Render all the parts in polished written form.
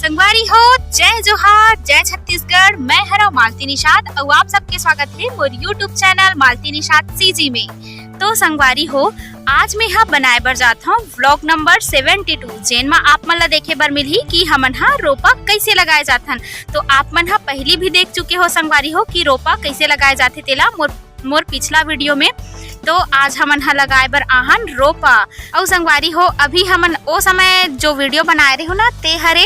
संगवारी हो, जय जोहार, जय छत्तीसगढ़। मैं हरा मालती निषाद और आप सबके स्वागत है मोर यूट्यूब चैनल मालती निषाद सीजी में। तो संगवारी हो, आज मैं यहाँ बनाए बर जात हूँ व्लॉग नंबर 72 जेन में आप मन ला देखे बर मिलही कि हमन हा रोपा कैसे लगाए जाथन। तो आप मन हा पहली भी देख चुके हो संगवारी हो कि रोपा कैसे लगाए जाथे तेला मोर पिछला वीडियो में। तो आज हमन हा लगाए बर आहन रोपा। और संगवारी हो, अभी हमन ओ समय जो वीडियो बनाए रहे हो ना ते हरे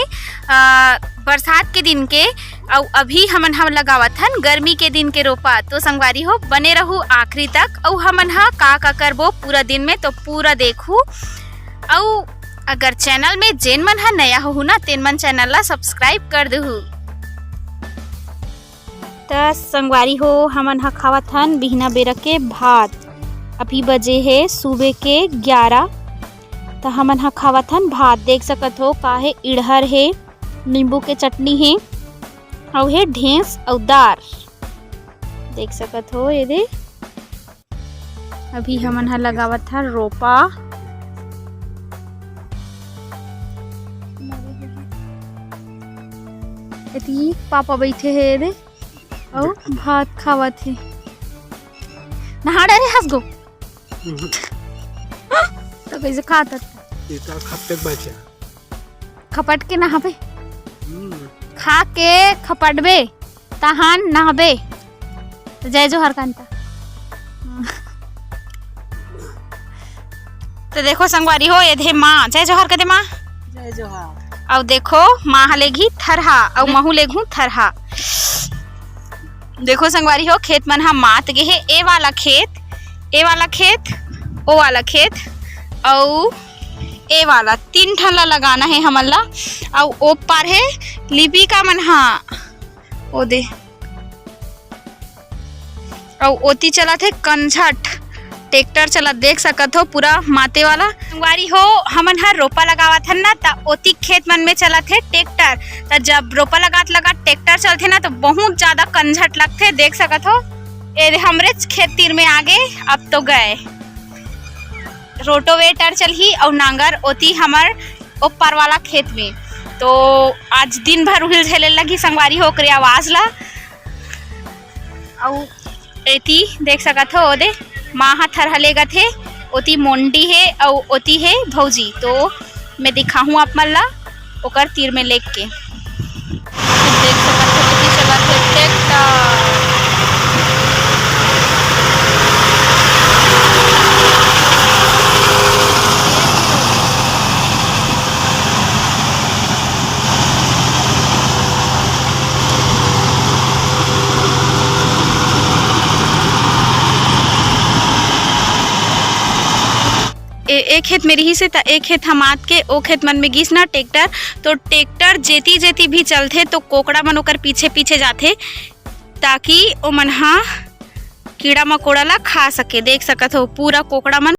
बरसात के दिन के, और अभी हमन हा लगावत हन गर्मी के दिन के रोपा। तो संगवारी हो, बने रहू आखिरी तक और हमन हा का करबो पूरा दिन में, तो पूरा देखू। और अगर चैनल में जेन मन हा नया हो ना तेन मन चैनल ला सब्सक्राइब कर देहू। तो संगवारी हो, हमन हा खावत हन बिहना बेरा के भात। अभी बजे है सुबह के 11। तो हमन हा खावत हन भात। देख सकत हो का है, इड़हर है, नींबू के चटनी है और है ढेंस और दार। देख सकत हो ये दे। अभी हमन हा लगावत हन रोपा। इतनी पापा बैठे है ये दे और भात खावत है। नहा डरे हंस गो तो कैसे खाता खपट के नहाबे, खा के खपटबे तहान नहाबे। तो जय जोहर कांता। तो देखो संगवारी हो, ये थे माँ। जय जोहर कदे माँ। जय जोहार। और देखो माँ लेगी थरहा और महू लेगू थरहा। देखो संगवारी हो, खेत मन हा मात गे है। ए वाला खेत, ए वाला खेत, ओ वाला खेत और ए वाला, 3 ठन ला लगाना है हमन ला। और ओ पार है लिपि का मन हा ओ दे। और ओती चलत है कंझट ट्रैक्टर चला। देख सकत हो पूरा माते वाला। संगवारी हो, हमन हर रोपा लगावत हन ना, ता ओती खेत मन में चलत है ट्रैक्टर। ता जब रोपा लगात ट्रैक्टर चलथे ना तो बहुत ज्यादा कंझट लगथे। देख सकत हो ये हमरे खेत तीर में आगे अब तो गए। रोटोवेटर चलही और नांगर ओती हमर ऊपर वाला खेत में। तो आज दिन भर उहिल झेले लगी संगवारी हो करे आवाज ला। और एती देख सकत हो ओदे माँ हा थरहलेगा थे। ओती मोंडी है और ओती है भौजी। तो मैं दिखाऊँ आप मन ला ओकर तीर में लेग के। देख सकत हो ओती चलत है ट्रैक्टर। एक खेत मेरी ही से एक खेत हमात के ओ खेत मन में गिस ना ट्रैक्टर। तो ट्रैक्टर जेती जेती भी चलथे तो कोकड़ा मन ओकर पीछे पीछे जाथे, ताकि ओ मन हा कीड़ा मकोड़ा ला खा सके। देख सकत हो पूरा कोकड़ा मन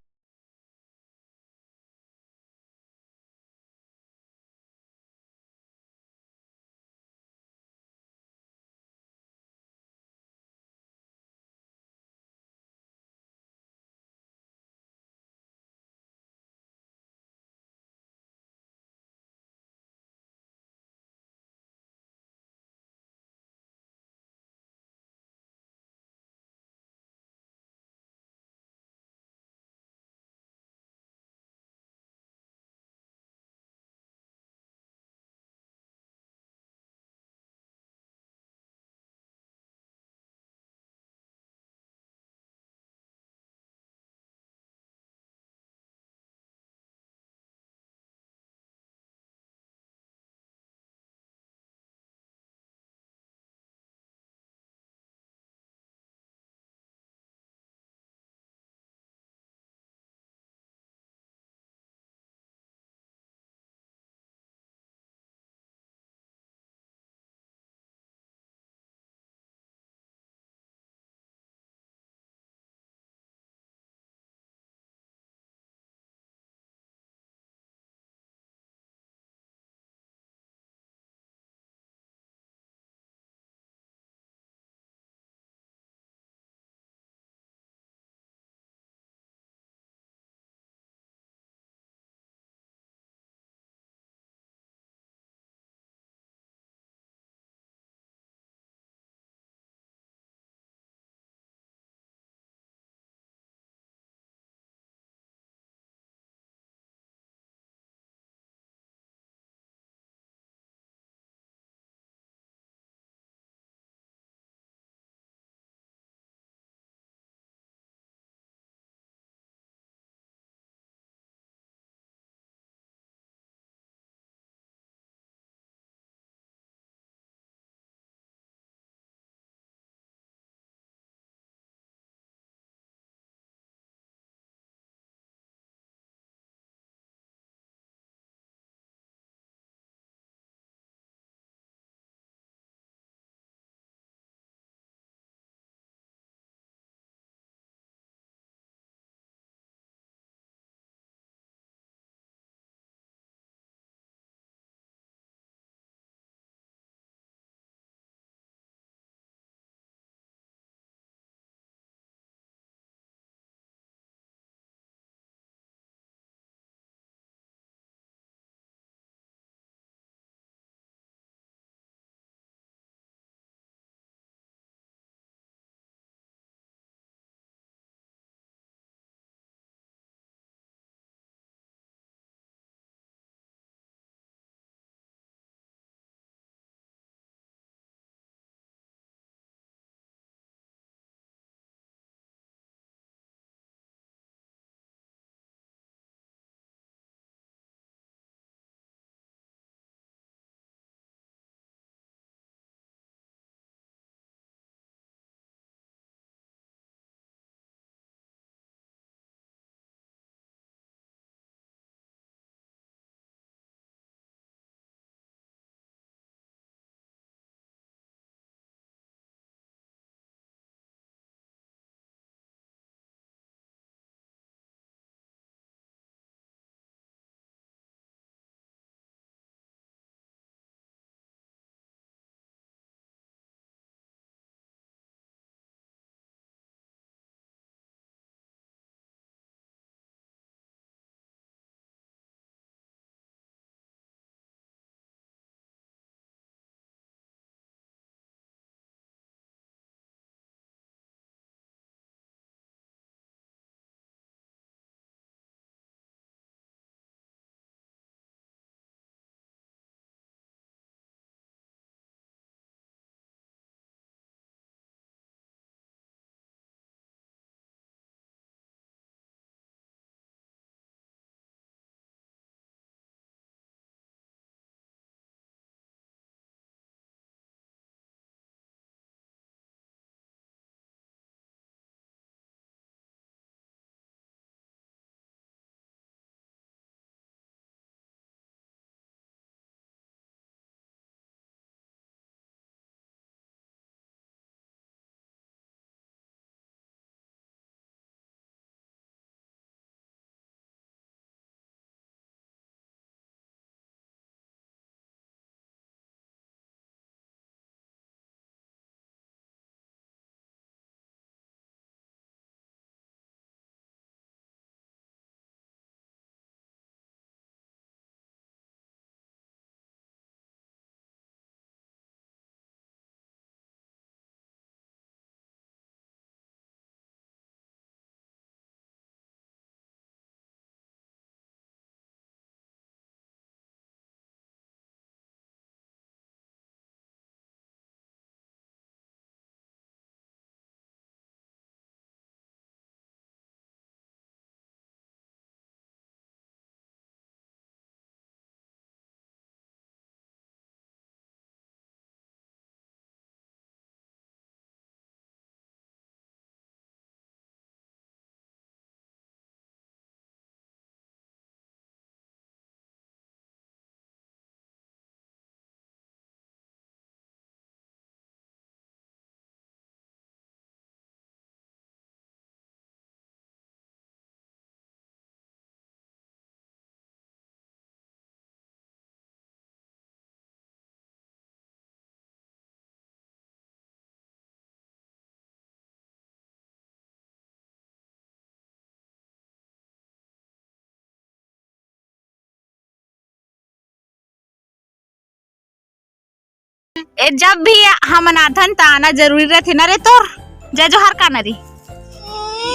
जब भी हम अनाथन त आना जरूरी रहते न रे तोर। जय जोहार का नरी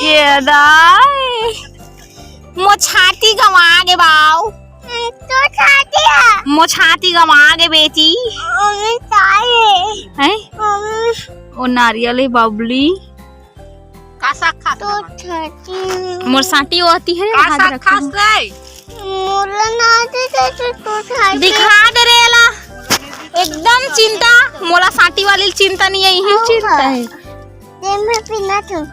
ये दाई मो छाती गवा गे बाऊ। तो छाती है मो छाती गवा गे बेटी। है ओ नारियल है बाबली का साग खा तो छाती मोर साटी होती है का साग खास रे मोला ना दे तो छाती दिखा दे रे ला एकदम चिंता मोला साटी वाली चिंता नहीं है यही चिंता है। ते मैं पहना तो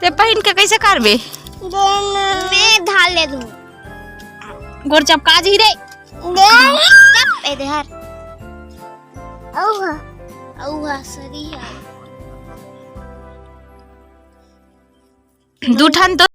ते पहन के कैसे करबे मैं ढाल ले दूं गोर चपका जी रे चप ए देहर औहा सरी है दूठन तो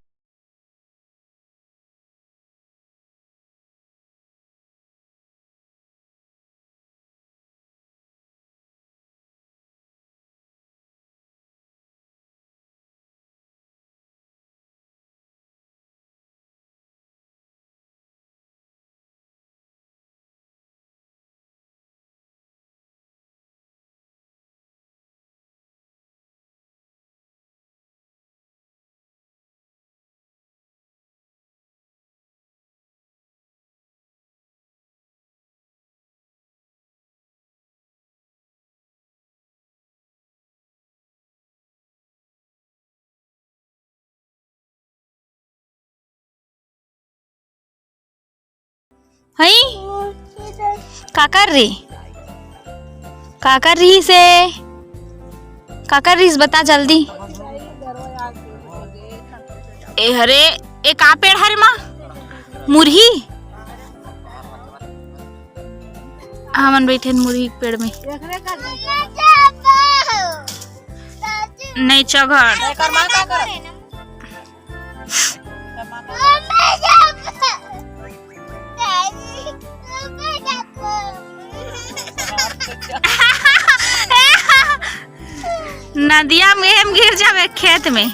हई का कर रही से का कर रही बता जल्दी। ए हरे ए का पेड़ हरे माँ मुरही हमन बैठे मुरही पेड़ में नहीं चघड़ नदिया में हम गिर जावे खेत में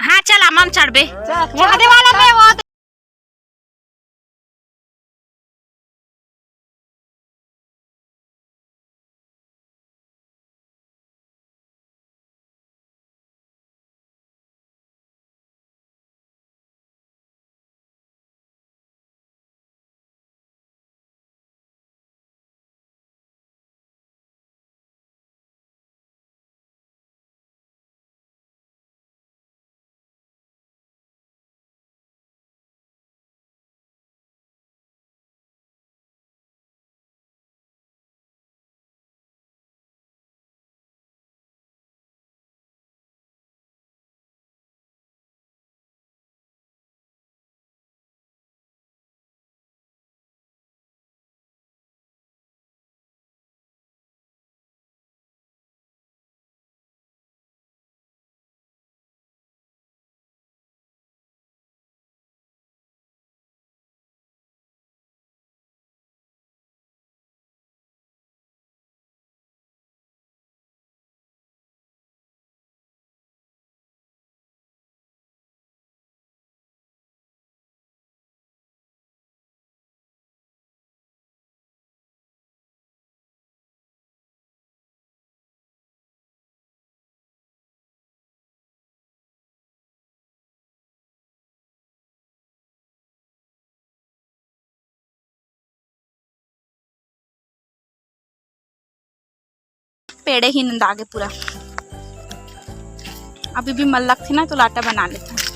हाँ चल आम चढ़बे वाला में वो पेड़े ही नंदा आगे पूरा। अभी भी मल्लक थी ना तो लाटा बना लेता।